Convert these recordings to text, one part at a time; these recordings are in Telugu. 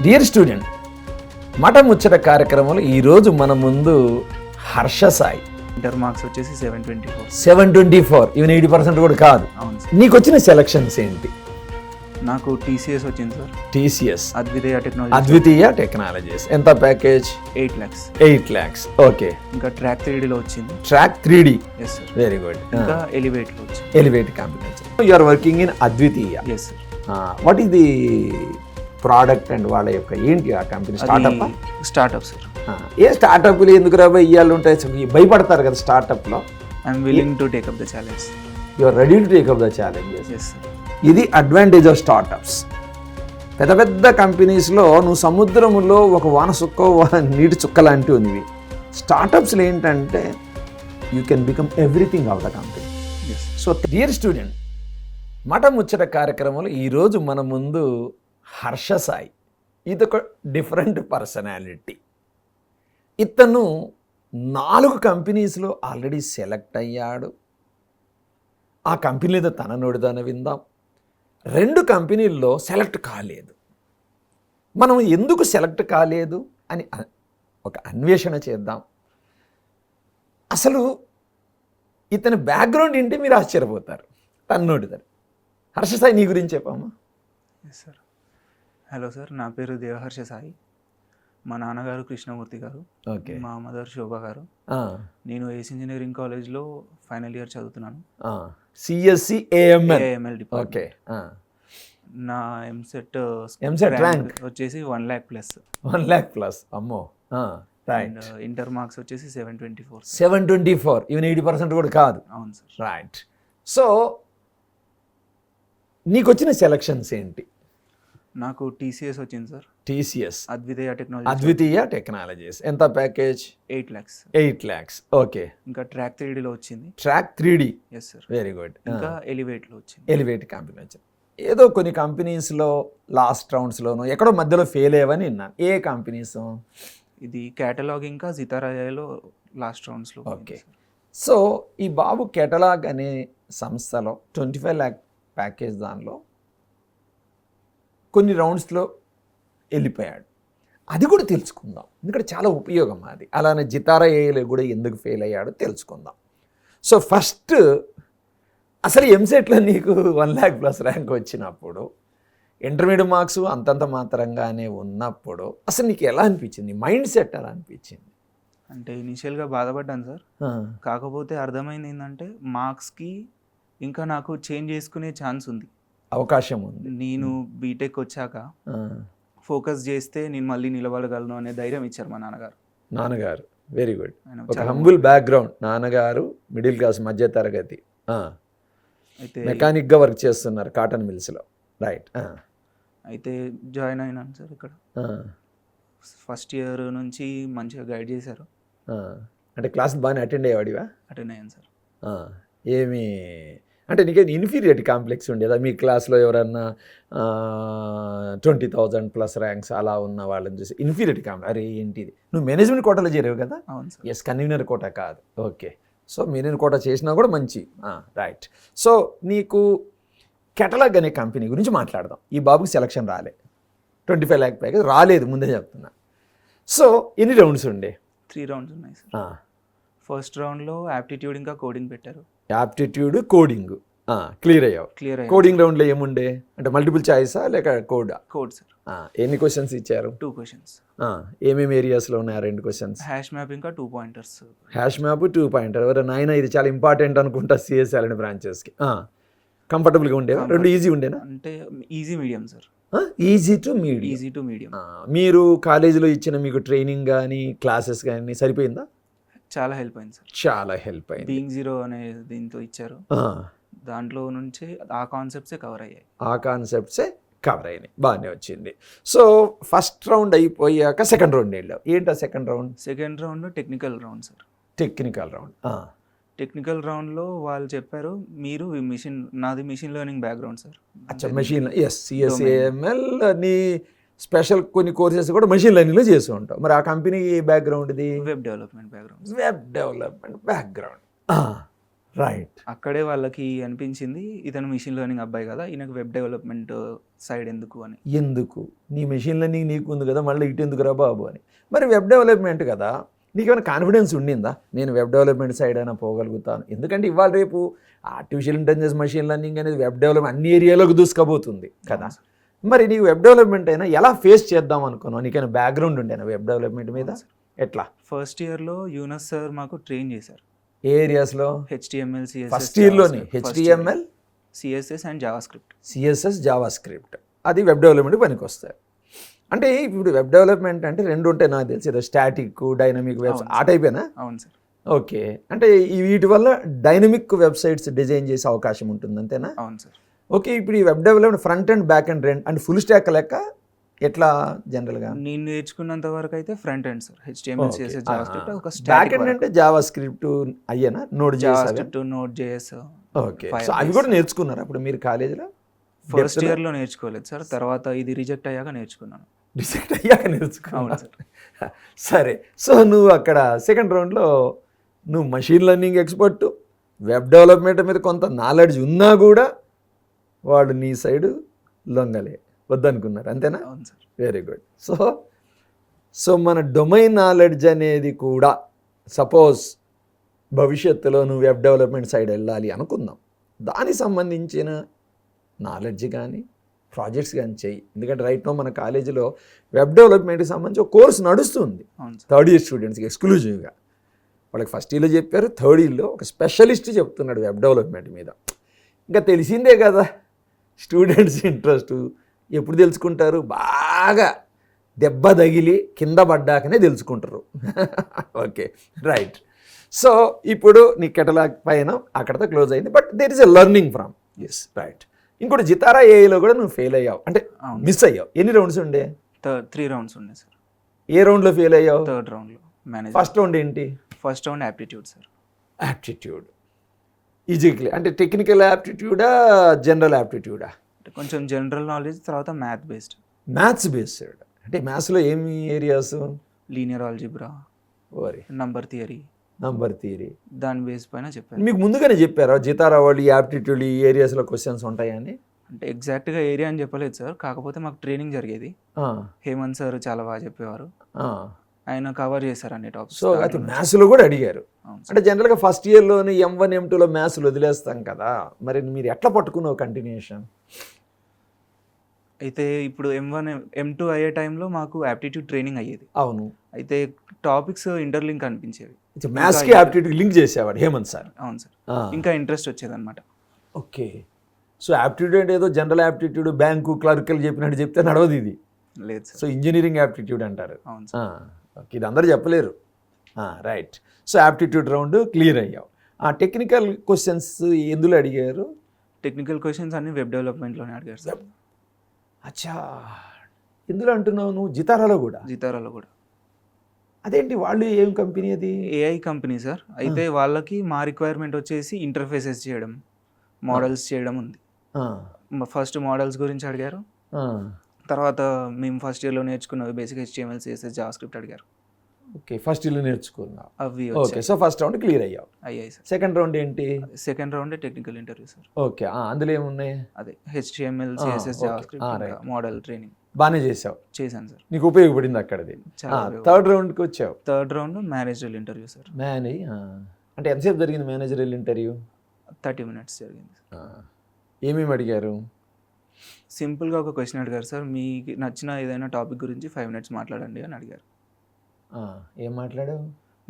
డియర్ స్టూడెంట్, మఠ ముచ్చట కార్యక్రమంలో ఈరోజు మన ముందు హర్ష సాయి. ఇంటర్ మార్క్స్ వచ్చేసి 724. 724, ఈవెన్ 80% కూడా కాదు. అవును సార్. నీకు వచ్చిన సెలక్షన్స్ ఏంటి? నాకు టీసీఎస్ వచ్చింది sir. TCS, Advitiya technology. Technologies. ఎంత ప్యాకేజ్? 8 lakhs. 8 lakhs. ఓకే. ఇంకా ట్రాక్ 3Dలో వచ్చింది. Track 3D. Yes sir. Very good. ఇంకా ఎలివేట్లో వచ్చింది. Elevate combination. You are working in Advitiya. Yes sir. What is the product and వాళ్ళ యొక్క ఏంటి ఆ కంపెనీ? స్టార్ట్అప్? Startup sir. ఏ స్టార్ట్అప్లు ఎందుకు రాబోయే ఇయ్యాలు ఉంటాయి, భయపడతారు కదా స్టార్ట్అప్లో. I'm willing to take up the challenge. You are ready to take up the challenges. Yes sir. ఇది అడ్వాంటేజ్ ఆఫ్ స్టార్టప్స్. పెద్ద పెద్ద కంపెనీస్లో నువ్వు సముద్రంలో ఒక వాన చుక్క నీటి చుక్క లాంటివి ఉన్నవి. స్టార్టప్స్లో ఏంటంటే you can become everything of the company. So dear student, మఠ ముచ్చట కార్యక్రమంలో ఈరోజు మన ముందు హర్ష సాయి. ఇదొక డిఫరెంట్ పర్సనాలిటీ. ఇతను 4 కంపెనీస్లో ఆల్రెడీ సెలెక్ట్ అయ్యాడు. ఆ కంపెనీలో తన నోటిదాన విందాం. 2 కంపెనీల్లో సెలెక్ట్ కాలేదు. మనం ఎందుకు సెలెక్ట్ కాలేదు అని ఒక అన్వేషణ చేద్దాం. అసలు ఇతని బ్యాక్గ్రౌండ్ ఏంటి మీరు ఆశ్చర్యపోతారు. తన నోటిదాన. హర్ష సాయి, నీ గురించి చెప్పమ్మా. Yes sir. హలో సార్, నా పేరు దేవహర్ష సాయి. మా నాన్నగారు కృష్ణమూర్తి గారు. ఓకే. మా మదర్ శోభ గారు. నేను ఏస్ ఇంజనీరింగ్ కాలేజ్లో ఫైనల్ ఇయర్ చదువుతున్నాను. CSC AML department. ఓకే. నా ఎంసెట్ ర్యాంక్ వచ్చేసి 1 lakh ప్లస్. 1 lakh plus. అమ్మో. రైట్. ఇంటర్ మార్క్స్ వచ్చేసి 724. 724, ఈవెన్ 80% కూడా కాదు. అవును సార్. రైట్. సో నీకు వచ్చిన సెలక్షన్స్ ఏంటి? నాకు టీసీఎస్ వచ్చింది సార్. TCS, Advitiya technologies. ఎంత ప్యాకేజ్? 8 lakhs. 8 lakhs. ఓకే. ఇంకా ట్రాక్ 3Dలో వచ్చింది. Track 3D. Yes sir. Very good. ఇంకా ఎలివేట్లో వచ్చింది. Elevate combination. ఏదో కొన్ని కంపెనీస్లో లాస్ట్ రౌండ్స్లోనూ ఎక్కడో మధ్యలో ఫెయిల్ అయ్యవని విన్నాను. ఏ కంపెనీస్? ఇది కేటలాగ్ ఇంకా జితారాయలో లాస్ట్ రౌండ్స్లో. ఓకే. సో ఈ బాబు కేటలాగ్ అనే సంస్థలో 25 lakh ప్యాకేజ్, దానిలో కొన్ని రౌండ్స్లో వెళ్ళిపోయాడు. అది కూడా తెలుసుకుందాం, ఎందుకంటే చాలా ఉపయోగం అది. అలానే జితారా ఏలో కూడా ఎందుకు ఫెయిల్ అయ్యాడో తెలుసుకుందాం. సో ఫస్ట్ అసలు ఎంసెట్లో నీకు 1 lakh ప్లస్ ర్యాంక్ వచ్చినప్పుడు, ఇంటర్మీడియట్ మార్క్స్ అంతంత మాత్రంగానే ఉన్నప్పుడు అసలు నీకు ఎలా అనిపించింది? మైండ్ సెట్ ఎలా అనిపించింది? అంటే ఇనిషియల్గా బాధపడ్డాను సార్. కాకపోతే అర్థమైంది ఏంటంటే మార్క్స్కి ఇంకా నాకు చేంజ్ చేసుకునే ఛాన్స్ ఉంది, అవకాశం ఉంది. నేను బీటెక్ వచ్చాక ఫోకస్ చేస్తే నేను మళ్ళీ నిలబడగలను అనే ధైర్యం ఇచ్చారు మా నాన్నగారు. Very good. ఒక హంబుల్ బ్యాక్గ్రౌండ్. నాన్నగారు మిడిల్ క్లాస్, మధ్య తరగతి. అయితే మెకానిక్గా వర్క్ చేస్తున్నారు కాటన్ మిల్స్లో. రైట్. అయితే జాయిన్ అయినాను సార్ ఇక్కడ. ఫస్ట్ ఇయర్ నుంచి మంచిగా గైడ్ చేశారు. అంటే క్లాస్ బాగానే అటెండ్ అయ్యేవాడివా? అటెండ్ అయ్యాను సార్. ఏమి అంటే నీకేం ఇన్ఫీరియారిటీ కాంప్లెక్స్ ఉండేదా? మీ క్లాస్లో ఎవరన్నా 20,000 ప్లస్ ర్యాంక్స్ అలా ఉన్న వాళ్ళని చూసి ఇన్ఫీరియారిటీ కాంప్లెక్స్, అరే ఏంటిది, నువ్వు మేనేజ్మెంట్ కోటాలో చేరావు కదా? అవును సార్. ఎస్, కన్వీనర్ కోటా కాదు. ఓకే. సో మేనేజ్మెంట్ కోటా చేసినా కూడా మంచి. రైట్. సో నీకు కేటలాగ్ అనే కంపెనీ గురించి మాట్లాడదాం. ఈ బాబుకి సెలక్షన్ రాలే, 25 lakh ప్యాకేజ్ రాలేదు, ముందే చెప్తున్నా. సో ఎన్ని రౌండ్స్ ఉండే? 3 rounds ఉన్నాయి సార్. ఫస్ట్ రౌండ్లో యాప్టిట్యూడ్ ఇంకా కోడింగ్ పెట్టారు. Aptitude, coding. క్లియర్ అయ్యావు. కోడింగ్ రౌండ్లో ఏముండే అంటే మల్టిపుల్ చాయిసా లేక కోడా? Code sir. ఎన్ని క్వశ్చన్స్ ఇచ్చారు? 2 questions. ఏమేమి ఏరియాస్లో ఉన్నాయి 2 questions? హ్యాష్ మ్యాప్ ఇంకా 2 pointers. Hash map, 2 pointer. ఎవరు నాయన, ఇది చాలా ఇంపార్టెంట్ అనుకుంటా సిఎస్ఎల్ అండ్ బ్రాంచెస్కి. కంఫర్టబుల్గా ఉండేవా? 2 ఈజీ ఉండేనా? అంటే easy medium sir. Easy to medium. మీరు కాలేజీలో ఇచ్చిన మీకు ట్రైనింగ్ కానీ క్లాసెస్ కానీ సరిపోయిందా? చాలా హెల్ప్ అయింది సార్. చాలా హెల్ప్ అయింది. బీయింగ్ జీరో అనే దీంతో ఇచ్చారు. దాంట్లో నుంచి ఆ కాన్సెప్ట్సే కవర్ అయ్యాయి. బాగానే వచ్చింది. సో ఫస్ట్ రౌండ్ అయిపోయాక సెకండ్ రౌండ్ వెళ్ళావు. ఏంటా second round? Second round technical round sir. Technical రౌండ్లో వాళ్ళు చెప్పారు, మీరు నాది మిషన్ లెర్నింగ్ బ్యాక్గ్రౌండ్ సార్. అచ్చా, మెషిన్. ఎస్, సిఎస్ఏఎంఎల్ నీ స్పెషల్ కొన్ని కోర్సెస్ కూడా మెషిన్ లెర్నింగ్లో చేస్తూ ఉంటావు. మరి ఆ కంపెనీ బ్యాక్గ్రౌండ్ ఇది? Web development background. రైట్. అక్కడే వాళ్ళకి అనిపించింది ఇతను మిషన్ లెర్నింగ్ అబ్బాయి కదా, ఈయనకు వెబ్ డెవలప్మెంట్ సైడ్ ఎందుకు అని. ఎందుకు నీ మెషిన్ లెర్నింగ్ నీకు ఉంది కదా, మళ్ళీ ఇటు ఎందుకు రా బాబు అని. మరి వెబ్ డెవలప్మెంట్ కదా, నీకేమైనా కాన్ఫిడెన్స్ ఉండిందా నేను వెబ్ డెవలప్మెంట్ సైడ్ అయినా పోగలుగుతాను? ఎందుకంటే ఇవాళ రేపు ఆర్టిఫిషియల్ ఇంటెలిజెన్స్, మెషిన్ లెర్నింగ్ అనేది వెబ్ డెవలప్మెంట్ అన్ని ఏరియాలోకి దూసుకుపోతుంది కదా. మరి నీకు వెబ్ డెవలప్మెంట్ అయినా ఎలా ఫేస్ చేద్దాం అనుకున్నావు? నీకైనా బ్యాక్గ్రౌండ్ ఉండేనా వెబ్ డెవలప్మెంట్ మీద? ఎట్లా? ఫస్ట్ ఇయర్లో యూనస్ సార్ మాకు ట్రైన్ చేశారు. ఏ ఏరియాస్లో? HTML, CSS, ఫస్ట్ ఇయర్లోనే HTML, CSS and JavaScript. CSS, JavaScript అది వెబ్ డెవలప్మెంట్ పనికి వస్తాయి. అంటే ఇప్పుడు వెబ్ డెవలప్మెంట్ అంటే రెండు ఉంటాయి నాకు తెలిసి, ఏదో స్టాటిక్, డైనమిక్ వెబ్సైట్ ఆ టైపేనా? అవును సార్. ఓకే, అంటే వీటి వల్ల డైనమిక్ వెబ్సైట్స్ డిజైన్ చేసే అవకాశం ఉంటుంది అంతేనా? అవును సార్. ఓకే, ఇప్పుడు ఈ web development front and back and and full stack లెక్క ఎట్లా జనరల్గా? నేను నేర్చుకున్నంత వరకు అయితే front end sir, HTML, CSS, JavaScript. ఒక బ్యాక్ ఎండ్ అంటే జావా స్క్రిప్ట్ అయ్యేనా? Node Java JS? Script, node JS. Okay, so అవి కూడా నేర్చుకున్నారు అప్పుడు మీరు కాలేజీలో? ఫస్ట్ ఇయర్లో నేర్చుకోలేదు సార్, తర్వాత ఇది రిజెక్ట్ అయ్యాక నేర్చుకున్నాను. రిజెక్ట్ అయ్యాక నేర్చుకున్నావు? అవును సార్. సరే, సో నువ్వు అక్కడ సెకండ్ రౌండ్లో నువ్వు machine learning expert, web development మీద కొంత నాలెడ్జ్ ఉన్నా కూడా వాడు నీ సైడు లొంగలే, వద్దనుకున్నారు అంతేనా? అవును సార్. Very good. సో మన డొమైన్ నాలెడ్జ్ అనేది కూడా సపోజ్ భవిష్యత్తులో నువ్వు వెబ్ డెవలప్మెంట్ సైడ్ వెళ్ళాలి అనుకుందాం, దానికి సంబంధించిన నాలెడ్జ్ కానీ ప్రాజెక్ట్స్ కానీ చెయ్యి. ఎందుకంటే రైట్ నో మన కాలేజీలో వెబ్ డెవలప్మెంట్కి సంబంధించి ఒక కోర్స్ నడుస్తుంది అవును సార్. థర్డ్ ఇయర్ స్టూడెంట్స్కి ఎక్స్క్లూజివ్గా. వాళ్ళకి ఫస్ట్ ఇయర్లో చెప్పారు, థర్డ్ ఇయర్లో ఒక స్పెషలిస్ట్ చెప్తున్నాడు వెబ్ డెవలప్మెంట్ మీద. ఇంకా తెలిసిందే కదా స్టూడెంట్స్ ఇంట్రెస్ట్ ఎప్పుడు తెలుసుకుంటారు? బాగా దెబ్బ తగిలి కింద పడ్డాకనే తెలుసుకుంటారు. Okay, right. సో ఇప్పుడు నీ కెటలాగ్ పైన అక్కడతో క్లోజ్ అయింది, but there is a learning from. Yes, right. ఇంకోటి జితారా ఏఐలో కూడా నువ్వు ఫెయిల్ అయ్యావు, అంటే మిస్ అయ్యావు. ఎన్ని రౌండ్స్ ఉండే? 3 రౌండ్స్ ఉన్నాయి సార్. ఏ రౌండ్లో ఫెయిల్ అయ్యావు? థర్డ్ రౌండ్లో మేనేజ్. ఫస్ట్ రౌండ్ ఏంటి? First round aptitude sir. Aptitude ఈజీక్లీ అంటే టెక్నికల్ యాప్టిట్యూడా, జనరల్ యాప్టిట్యూడా? కొంచెం జనరల్ నాలెడ్జ్, తర్వాత మ్యాథ్ బేస్డ్. మ్యాథ్స్ బేస్డ్ అంటే మ్యాథ్స్లో ఏమి ఏరియాస్? లీనియర్ ఆల్జిబ్రా, ఓరి, నంబర్ థియరీ, దాని బేస్ పైన చెప్పారు. మీకు ముందుగానే చెప్పారా జితారా వాళ్ళు ఈ యాప్టిట్యూడ్ ఈ ఏరియాస్లో క్వశ్చన్స్ ఉంటాయని? అంటే ఎగ్జాక్ట్గా ఏరియా అని చెప్పలేదు సార్, కాకపోతే మాకు ట్రైనింగ్ జరిగేది. హేమంత్ సార్ చాలా బాగా చెప్పేవారు, ఆయన కవర్ చేశారు అన్ని టాపిక్స్. సో అది మ్యాథ్స్లో కూడా అడిగారు. అవును సార్. అంటే జనరల్గా ఫస్ట్ ఇయర్లోని M1 M2లో మ్యాథ్స్లు వదిలేస్తాం కదా, మరి మీరు ఎట్లా పట్టుకున్నావు కంటిన్యూషన్? అయితే ఇప్పుడు M1 M2 అయ్యే టైంలో మాకు యాప్టిట్యూడ్ ట్రైనింగ్ అయ్యేది. అవును, అయితే టాపిక్స్ ఇంటర్లింక్ అనిపించేవి. మ్యాథ్స్కి యాప్టిట్యూడ్ లింక్ చేసేవాడు హేమంత్ సార్. అవును సార్, ఇంకా ఇంట్రెస్ట్ వచ్చేది అనమాట. ఓకే, సో యాప్టిట్యూడ్ అంటే ఏదో జనరల్ యాప్టిట్యూడ్ బ్యాంకు క్లర్కల్ చెప్పినట్టు చెప్తే నడవదు ఇది. లేదు సార్. సో ఇంజనీరింగ్ యాప్టిట్యూడ్ అంటారు. అవును సార్. ఓకే, ఇది అందరూ చెప్పలేరు. Right. So aptitude round clear అయ్యావు. టెక్నికల్ క్వశ్చన్స్ ఎందులో అడిగారు? టెక్నికల్ క్వశ్చన్స్ అన్ని వెబ్ డెవలప్మెంట్లోనే అడిగారు సార్. అచ్చా, ఎందులో అంటున్నావు నువ్వు? జితారాలో కూడా? జితారాలో కూడా. అదేంటి, వాళ్ళు ఏం కంపెనీ అది? AI company sir. అయితే వాళ్ళకి మా రిక్వైర్మెంట్ వచ్చేసి ఇంటర్ఫేసెస్ చేయడం, మోడల్స్ చేయడం ఉంది. ఫస్ట్ మోడల్స్ గురించి అడిగారు, తర్వాత మేము ఫస్ట్ ఇయర్లో నేర్చుకున్నవి basic HTML, CSS, JavaScript అడిగారు. ఓకే, ఫస్ట్ ఇయర్లో నేర్చుకున్నావు. అవి okay, so first round clear అయ్యావు. అయ్యాయి సార్. సెకండ్ రౌండ్ ఏంటి? Second round technical interview sir. Okay, అందులో ఏమున్నాయి? అదే HTML, CSS, JavaScript, model training. బాగానే చేసావు. చేశాను సార్. నీకు ఉపయోగపడింది అక్కడది. థర్డ్ రౌండ్కి వచ్చావు. Third round managerial interview sir. అంటే ఎంతసేపు జరిగింది మేనేజరల్ ఇంటర్వ్యూ? 30 minutes జరిగింది. ఏమేమి అడిగారు? సింపుల్గా ఒక క్వశ్చన్ అడిగారు సార్, మీకు నచ్చిన ఏదైనా టాపిక్ గురించి 5 minutes మాట్లాడండి అని అడిగారు. ఏం మాట్లాడావు?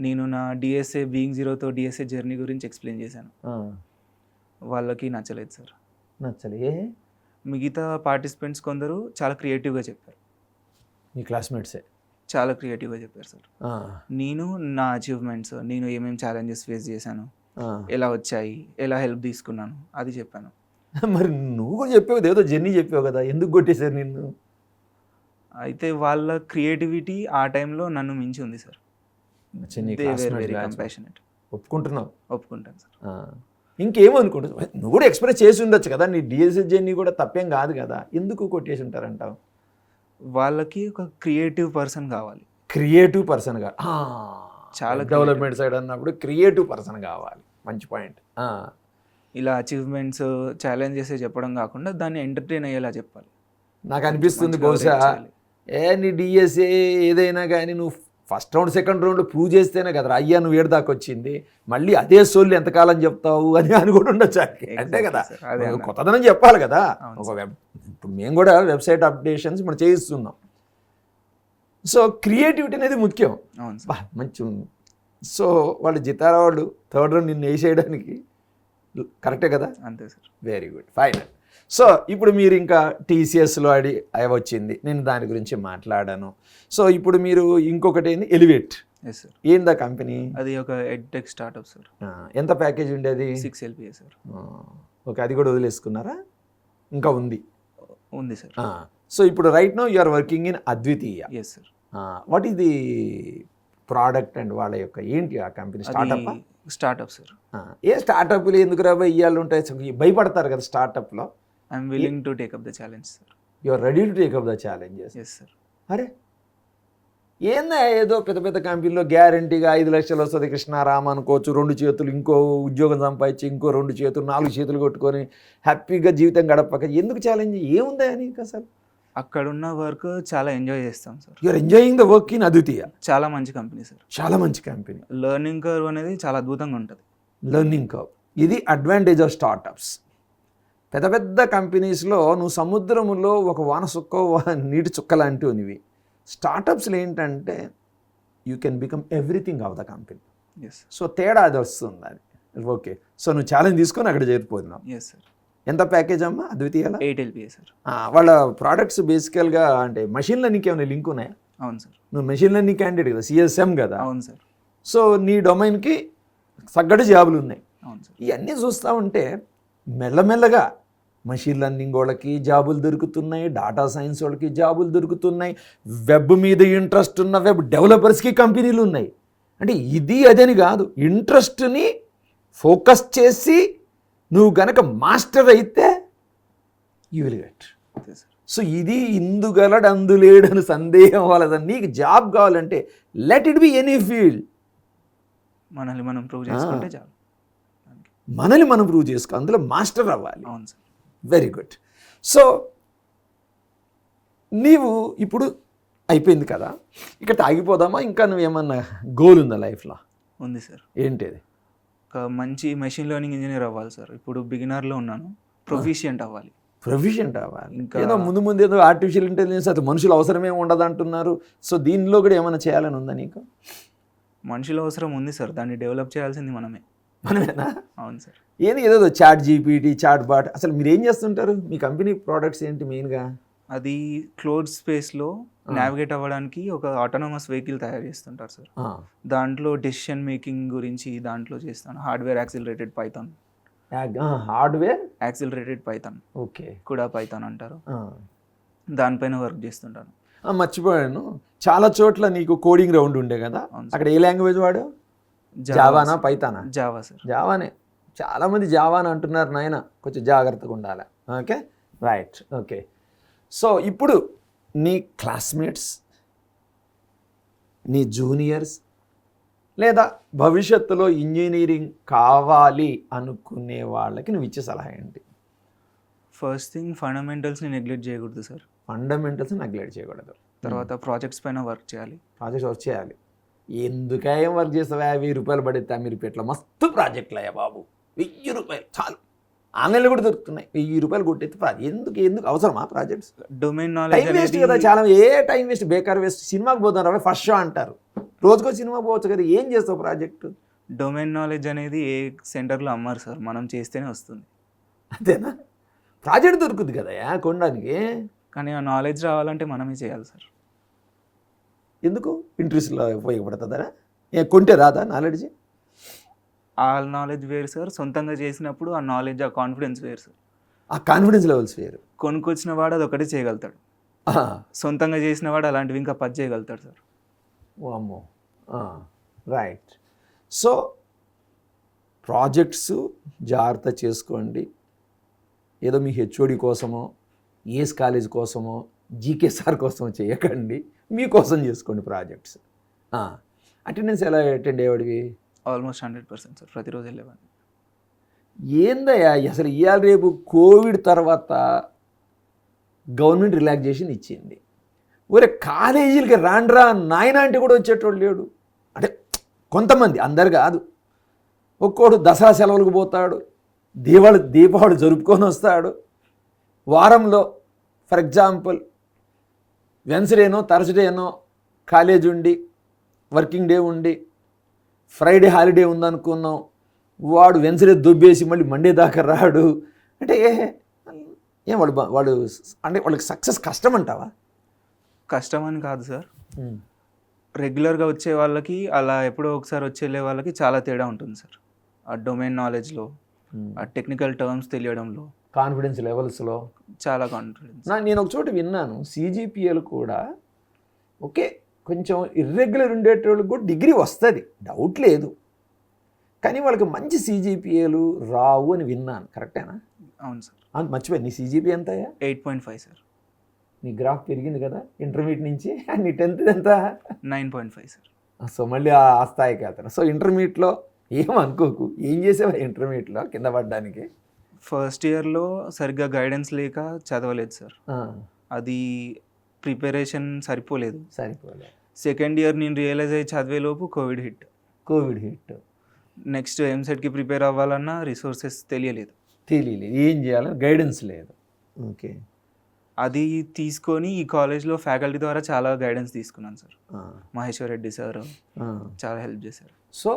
నేను నా DSA బీయింగ్ జీరోతో DSA జర్నీ గురించి ఎక్స్ప్లెయిన్ చేశాను. వాళ్ళకి నచ్చలేదు సార్. నచ్చలే? మిగతా పార్టిసిపెంట్స్ కొందరు చాలా క్రియేటివ్గా చెప్పారు. మీ క్లాస్మేట్సే చాలా క్రియేటివ్గా చెప్పారు సార్. నేను నా అచీవ్మెంట్స్, నేను ఏమేమి ఛాలెంజెస్ ఫేస్ చేశాను, ఎలా వచ్చాయి, ఎలా హెల్ప్ తీసుకున్నాను, అది చెప్పాను. మరి నువ్వు కూడా చెప్పావు, ఏదో జర్నీ చెప్పావు కదా, ఎందుకు కొట్టేశారు నిన్ను? అయితే వాళ్ళ క్రియేటివిటీ ఆ టైంలో నన్ను మించి ఉంది సార్. Very compassionate. ఒప్పుకుంటున్నావు? ఒప్పుకుంటాను సార్. ఇంకేమనుకుంటున్నావు? నువ్వు కూడా ఎక్స్ప్రెస్ చేసి ఉండొచ్చు కదా, నీ DSA జర్నీ కూడా తప్పేం కాదు కదా, ఎందుకు కొట్టేసి ఉంటారంటావు? వాళ్ళకి ఒక క్రియేటివ్ పర్సన్ కావాలి. క్రియేటివ్ పర్సన్ కావాలి. చాలా డెవలప్మెంట్ సైడ్ అన్నప్పుడు క్రియేటివ్ పర్సన్ కావాలి. మంచి పాయింట్. ఇలా అచీవ్మెంట్స్ ఛాలెంజెస్ చెప్పడం కాకుండా దాన్ని ఎంటర్టైన్ అయ్యేలా చెప్పాలి. నాకు అనిపిస్తుంది బహుశా నీ డిఎస్ఏ ఏదైనా కానీ నువ్వు ఫస్ట్ రౌండ్ సెకండ్ రౌండ్లో ప్రూవ్ చేస్తేనే కదా అయ్యా నువ్వు ఏడు దాకా వచ్చింది, మళ్ళీ అదే సోళ్ళు ఎంతకాలం చెప్తావు అని కూడా ఉండొచ్చు. అంతే కదా, కొత్తదనం చెప్పాలి కదా. ఒక ఇప్పుడు మేము కూడా వెబ్సైట్ అప్డేషన్స్ మనం చేయిస్తున్నాం. సో క్రియేటివిటీ అనేది ముఖ్యం. మంచి సో వాళ్ళు జితారా వాళ్ళు థర్డ్ రౌండ్ నిన్ను వేసేయడానికి కరెక్టే కదా. అంతే sir. Very good, final. So ఇప్పుడు మీరు ఇంకా టీసీఎస్లో వచ్చింది, నేను దాని గురించి మాట్లాడాను. సో ఇప్పుడు మీరు ఇంకొకటి ఏంది ఎలివేట్. Yes sir. ఏందా కంపెనీ? అది ఒక ఎడ్టెక్ స్టార్ట్అప్ సార్. ఎంత ప్యాకేజ్ ఉండేది? 6 LPA సార్. ఓకే, అది కూడా వదిలేసుకున్నారా? ఇంకా ఉంది? ఉంది సార్. సో ఇప్పుడు right now you are working in Advitiya. Yes sir. What is the product and వాళ్ళ యొక్క ఏంటి ఆ కంపెనీ? Startup sir. ఏ స్టార్టప్లు ఎందుకు రాబోయే ఇయ్యాలు ఉంటాయి, భయపడతారు కదా స్టార్టప్లో. I'm willing to take up the challenge sir. You are ready to take up the challenges. Yes sir. అరే ఏందా ఏదో పెద్ద పెద్ద కంపెనీలో గ్యారంటీగా 5 లక్షలు వస్తుంది కృష్ణారామ అనుకోవచ్చు, 2 చేతులు ఇంకో ఉద్యోగం సంపాదించి ఇంకో 2 చేతులు 4 చేతులు కొట్టుకొని హ్యాపీగా జీవితం గడపక ఎందుకు ఛాలెంజ్? ఏముందా నీకు అసలు? అక్కడున్న వర్క్ చాలా ఎంజాయ్ చేస్తాం sir. You are enjoying the work in Advitiya. చాలా మంచి కంపెనీ సార్. చాలా మంచి కంపెనీ. లెర్నింగ్ కర్వ్ అనేది చాలా అద్భుతంగా ఉంటుంది. లెర్నింగ్ కర్వ్, ఇది అడ్వాంటేజ్ ఆఫ్ స్టార్టప్స్. పెద్ద పెద్ద కంపెనీస్లో నువ్వు సముద్రంలో ఒక వాన చుక్క నీటి చుక్క లాంటివి. స్టార్టప్స్లో ఏంటంటే you can become everything of the company. So తేడా అది వస్తుంది అది. ఓకే, సో నువ్వు ఛాలెంజ్ తీసుకొని అక్కడ చేరిపోతున్నావు. Yes sir. ఎంత ప్యాకేజ్ అమ్మా అద్వితీయలో? 8 LPA సార్. వాళ్ళ ప్రోడక్ట్స్ బేసికల్గా అంటే మెషిన్ లెర్నింగ్కి ఏమైనా లింక్ ఉన్నాయా? అవును సార్. నువ్వు మెషిన్ లెర్నింగ్ క్యాండిడేట్ కదా, CSM కదా. అవును సార్. సో నీ డొమైన్కి తగ్గట్టు జాబులు ఉన్నాయి. అవును సార్. ఇవన్నీ చూస్తూ ఉంటే మెల్లమెల్లగా మెషిన్ లెర్నింగ్ వాళ్ళకి జాబులు దొరుకుతున్నాయి, డాటా సైన్స్ వాళ్ళకి జాబులు దొరుకుతున్నాయి, వెబ్ మీద ఇంట్రెస్ట్ ఉన్న వెబ్ డెవలపర్స్కి కంపెనీలు ఉన్నాయి. అంటే ఇది అదని కాదు, ఇంట్రెస్ట్ని ఫోకస్ చేసి నువ్వు గనక మాస్టర్ అయితే యూ విల్ గెట్. సో ఇది ఇందుగలడు అందులేడని సందేహం వాళ్ళదని. నీకు జాబ్ కావాలంటే let it be any field. మనల్ని మనం ప్రూవ్ చేసుకుంటే చాలు. మనల్ని మనం ప్రూవ్ చేసుకో, అందులో మాస్టర్ అవ్వాలి. అవును సార్. Very good. సో నీవు ఇప్పుడు అయిపోయింది కదా, ఇక్కడ ఆగిపోదామా? ఇంకా నువ్వేమన్నా గోల్ ఉందా లైఫ్లో? ఉంది సార్. ఏంటిది? ఒక మంచి మెషిన్ లెర్నింగ్ ఇంజనీర్ అవ్వాలి సార్. ఇప్పుడు బిగినర్లో ఉన్నాను, ప్రొఫిషియంట్ అవ్వాలి. ఇంకా ఏదో ముందు ఏదో ఆర్టిఫిషియల్ ఇంటెలిజెన్స్ అయితే మనుషులు అవసరమే ఉండదు అంటున్నారు. సో దీనిలో కూడా ఏమైనా చేయాలని ఉందా నీకు? మనుషుల అవసరం ఉంది సార్, దాన్ని డెవలప్ చేయాల్సింది మనమేనా? అవును సార్. ఏదో చాట్ జీపీటీ, చాట్ బాట్, అసలు మీరు ఏం చేస్తుంటారు? మీ కంపెనీ ప్రోడక్ట్స్ ఏంటి మెయిన్గా? అది క్లోజ్ స్పేస్లో నావిగేట్ అవ్వడానికి ఒక ఆటోనమస్ వెహికల్ తయారు చేస్తుంటారు సార్. దాంట్లో డెసిషన్ మేకింగ్ గురించి దాంట్లో చేస్తాను. Hardware accelerated Python. Hardware accelerated Python, okay, కూడా పైథాన్ అంటారు. దానిపైన వర్క్ చేస్తుంటాను. మర్చిపోయాను, చాలా చోట్ల నీకు కోడింగ్ రౌండ్ ఉండే కదా, అక్కడ ఏ లాంగ్వేజ్ వాడావు? జావానా పైథానా? Java sir. జావానే. చాలామంది జావాని అంటున్నారు నాయన, కొంచెం జాగ్రత్తగా ఉండాలి. Okay, right. ఓకే, సో ఇప్పుడు నీ క్లాస్మేట్స్, నీ జూనియర్స్, లేదా భవిష్యత్తులో ఇంజనీరింగ్ కావాలి అనుకునే వాళ్ళకి నువ్వు ఇచ్చే సలహా ఏంటి? ఫస్ట్ థింగ్, ఫండమెంటల్స్ని నెగ్లెక్ట్ చేయకూడదు సార్. ఫండమెంటల్స్ నెగ్లెక్ట్ చేయకూడదు. తర్వాత ప్రాజెక్ట్స్ పైన వర్క్ చేయాలి. ప్రాజెక్ట్స్ వర్క్ చేయాలి. ఎందుకేం వర్క్ చేస్తావా? 1000 రూపాయలు పడితే అమీర్పేటలో మస్తు ప్రాజెక్టులు అయ్యా బాబు, 1000 రూపాయలు చాలు. ఆన్లైన్లో కూడా దొరుకుతున్నాయి. 1000 రూపాయలు కొట్టేస్తే ఎందుకు అవసరమా projects? Domain knowledge time waste కదా చాలా. ఏ టైం వేస్ట్, బేకార్ వేస్ట్. సినిమాకి పోతాను రా ఫస్ట్ షో అంటారు, రోజుకో సినిమా పోవచ్చు కదా, ఏం చేస్తావు ప్రాజెక్టు? డొమైన్ నాలెడ్జ్ అనేది ఏ సెంటర్లో అమ్మారు సార్, మనం చేస్తేనే వస్తుంది. అంతేనా? ప్రాజెక్ట్ దొరుకుతుంది కదా కొనడానికి, కానీ ఆ నాలెడ్జ్ రావాలంటే మనమే చేయాలి సార్. ఎందుకు? ఇంట్రెస్ట్లో ఉపయోగపడుతుందా? కొంటే రాదా నాలెడ్జ్? ఆ నాలెడ్జ్ వేరు సార్, సొంతంగా చేసినప్పుడు ఆ నాలెడ్జ్, ఆ కాన్ఫిడెన్స్ వేరు సార్. ఆ కాన్ఫిడెన్స్ లెవెల్స్ వేరు. కొనుక్కొచ్చిన వాడు అది ఒకటే చేయగలుగుతాడు, సొంతంగా చేసిన వాడు అలాంటివి ఇంకా 10 చేయగలుగుతాడు సార్. అమ్మో, రైట్. సో ప్రాజెక్ట్స్ జాగ్రత్త చేసుకోండి. ఏదో మీ హెచ్ఓడి కోసమో, ఏఎస్ కాలేజ్ కోసమో, జీకే సార్ కోసమో చేయకండి, మీకోసం చేసుకోండి ప్రాజెక్ట్స్. అటెండెన్స్ ఎలా అటెండ్ అయ్యేవాడివి? ఆల్మోస్ట్ 100% సార్, ప్రతిరోజు వెళ్ళేవాడిని. ఏందయ్యా అసలు ఇవాళ రేపు కోవిడ్ తర్వాత గవర్నమెంట్ రిలాక్సేషన్ ఇచ్చింది. ఒరే కాలేజీలకి రాండ్రా నాయన అంటే కూడా వచ్చేటోడు లేడు. అంటే కొంతమంది, అందరు కాదు. ఒక్కోడు దసరా సెలవులకు పోతాడు, దీపావళి జరుపుకొని వస్తాడు. వారంలో ఫర్ ఎగ్జాంపుల్ వెన్స్డేనో థర్స్డేనో కాలేజ్ ఉండి వర్కింగ్ డే ఉండి ఫ్రైడే హాలిడే ఉందనుకున్నాం, వాడు వెన్స్డే దొబ్బేసి మళ్ళీ మండే దాకా రాడు. అంటే ఏం వాడు అంటే వాళ్ళకి సక్సెస్ కష్టం అంటావా? కష్టం అని కాదు సార్, రెగ్యులర్గా వచ్చే వాళ్ళకి అలా ఎప్పుడో ఒకసారి వచ్చే వాళ్ళకి చాలా తేడా ఉంటుంది సార్. ఆ డొమైన్ నాలెడ్జ్లో, ఆ టెక్నికల్ టర్మ్స్ తెలియడంలో, కాన్ఫిడెన్స్ లెవెల్స్లో చాలా కాన్ఫిడెన్స్. నేను ఒక చోట విన్నాను, CGPAలు కూడా ఓకే కొంచెం ఇర్రెగ్యులర్ ఉండేటోళ్ళకి కూడా డిగ్రీ వస్తుంది, డౌట్ లేదు. కానీ వాళ్ళకి మంచి CGPAలు రావు అని విన్నాను. కరెక్టేనా? అవును సార్. మర్చిపోయి, నీ CGPA ఎంత? 8.5 సార్. నీ గ్రాఫ్ పెరిగింది కదా ఇంటర్మీడియట్ నుంచి. నీ 10th ఎంత? 9.5 సార్. సో మళ్ళీ ఆ స్థాయికి వెళ్తాను. సో ఇంటర్మీడియట్లో ఏమనుకోకు, ఏం చేసావా ఇంటర్మీడియట్లో కింద పడ్డానికి? ఫస్ట్ ఇయర్లో సరిగ్గా గైడెన్స్ లేక చదవలేదు సార్, అది ప్రిపరేషన్ సరిపోలేదు. సెకండ్ ఇయర్ నేను రియలైజ్ అయ్యి చదివేలోపు కోవిడ్ హిట్. నెక్స్ట్ ఎంసెట్కి ప్రిపేర్ అవ్వాలన్నా రిసోర్సెస్ తెలియలేదు, ఏం చేయాలని గైడెన్స్ లేదు. ఓకే, అది తీసుకొని ఈ కాలేజ్లో ఫ్యాకల్టీ ద్వారా చాలా గైడెన్స్ తీసుకున్నాను సార్. మహేశ్వర్ రెడ్డి సార్ చాలా హెల్ప్ చేశారు. So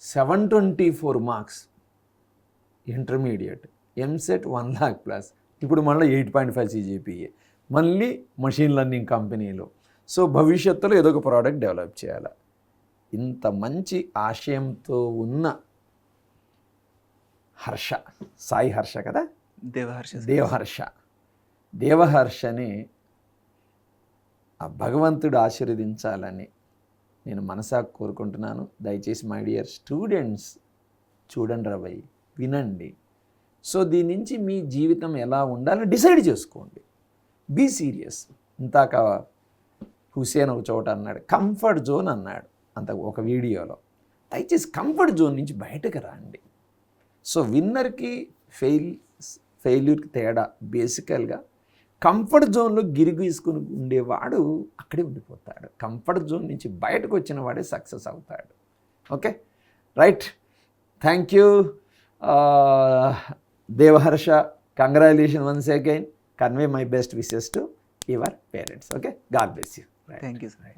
724 marks intermediate, EAMCET 1 lakh plus, ఇప్పుడు మళ్ళీ 8.5 CGPA, మళ్ళీ మషిన్ లెర్నింగ్ కంపెనీలో. సో భవిష్యత్తులో ఏదో ఒక ప్రోడక్ట్ డెవలప్ చేయాలి. ఇంత మంచి ఆశయంతో ఉన్న సాయి హర్ష కదా, దేవహర్షని ఆ భగవంతుడు ఆశీర్వదించాలని నేను మనసా కోరుకుంటున్నాను. దయచేసి మై డియర్ స్టూడెంట్స్ చూడండి రవై, వినండి. సో దీని నుంచి మీ జీవితం ఎలా ఉండాలని డిసైడ్ చేసుకోండి. Be serious. ఇంతాక హుసేన్ ఒక చోట అన్నాడు, కంఫర్ట్ జోన్ అన్నాడు అంత ఒక వీడియోలో. దయచేసి కంఫర్ట్ జోన్ నుంచి బయటకు రండి. సో విన్నర్కి ఫెయిల్యూర్కి తేడా బేసికల్గా కంఫర్ట్ జోన్లో గిరిగీసుకుని ఉండేవాడు అక్కడే ఉండిపోతాడు. కంఫర్ట్ జోన్ నుంచి బయటకు వచ్చిన వాడే సక్సెస్ అవుతాడు. Okay, right. Thank you Devaharsha. Congratulation once again. Convey my best wishes to your parents. Okay, God bless you. Thank you sir.